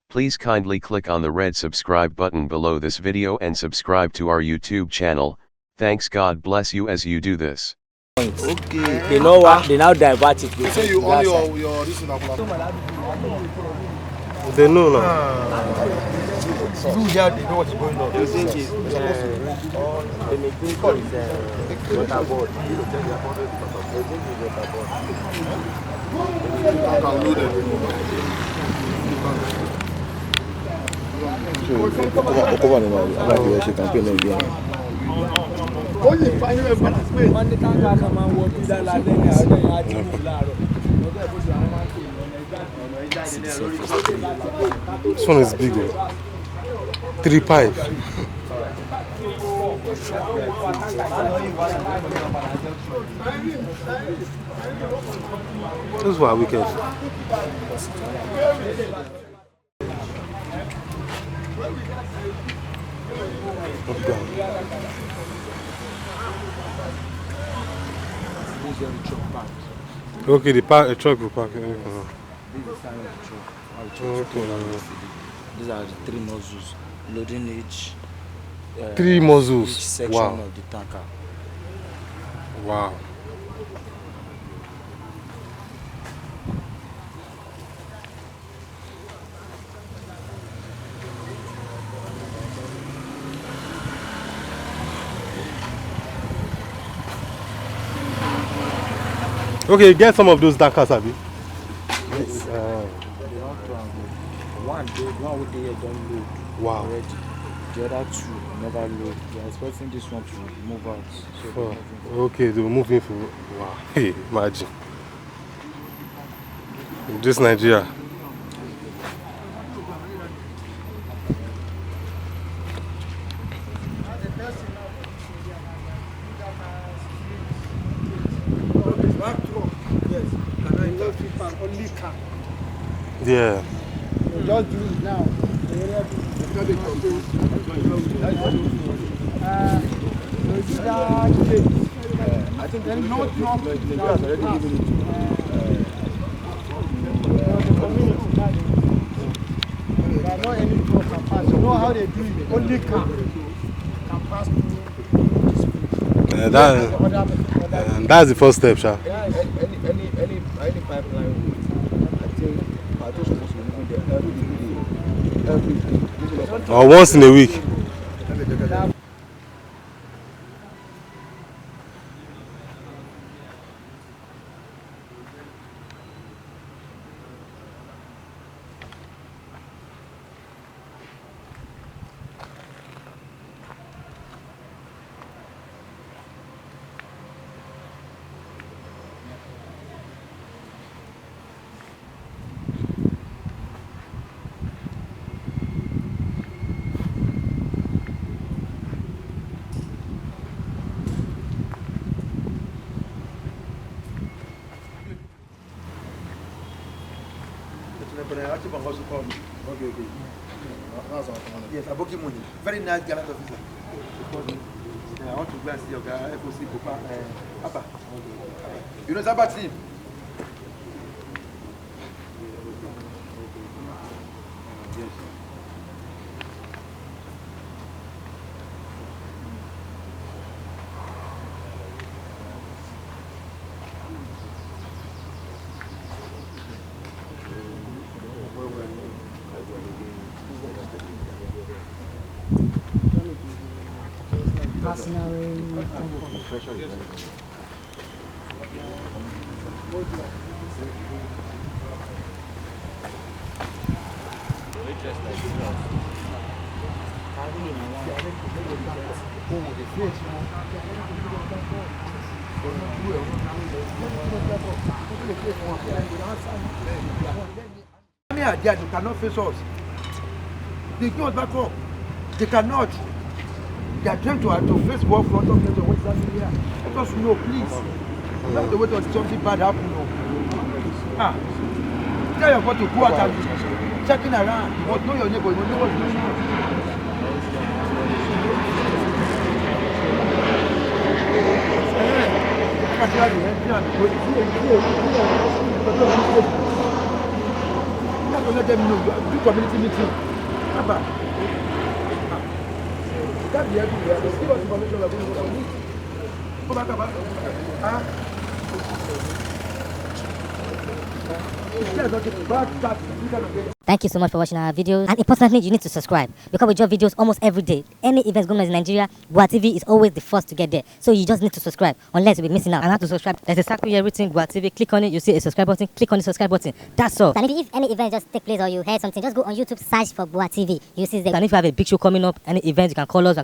Please kindly click on the red subscribe button below this video and subscribe to our YouTube channel. Thanks, God bless you as you do this. Okay. They know what they now divert it. They say you on your this in They know now. People here, they know what's going on. They think it's they may think it's water board. They think it's water board. Can load it. This one is big. 3 pipe. Those were wicked. Okay, the truck will park. These are the 3 nozzles loading each 3 muzzles. each section Wow. of the tanker. Wow. Okay, get some of those tankers, Abi. Yes. They don't triangle. One with the don't load. Wow. Already. The other 2 never load. They are expecting this one to move out. So Oh, okay, they were moving for. Wow. Hey, imagine. This Nigeria. Yeah. Just do it now. I think there's no drop. Not any truck can pass. You know how they do it? Only car can pass through. That's the first step, Sha. Any pipeline, I think are those supposed to be moving there every day. Or once in a week. Yes, Aboki Money. Very nice gallant officer. I want to go and see your guy, FOC Papa. You know Zaba team? Yes. They cannot face us. They give us back up. They cannot. They are trying to face war front of them. What is happening here? Let us know, please. We have to wait until something bad happens. Tell your boy to go out and be checking around. You must know your neighbor. You must know what's going on. to let them know you are do community meeting. Abba. That be everywhere. Just give us information we are going to meet. Go back, Abba. Thank you so much for watching our videos. And importantly, you need to subscribe because we drop videos almost every day. Any events going on in Nigeria, Gua TV is always the first to get there. So you just need to subscribe, unless you'll be missing out. And how to subscribe? There's a circle here written Gua TV. Click on it, you see a subscribe button. Click on the subscribe button. That's all. And if any event just take place or you heard something, just go on YouTube, search for Gua TV. You see the. And if you have a big show coming up, any event, you can call us.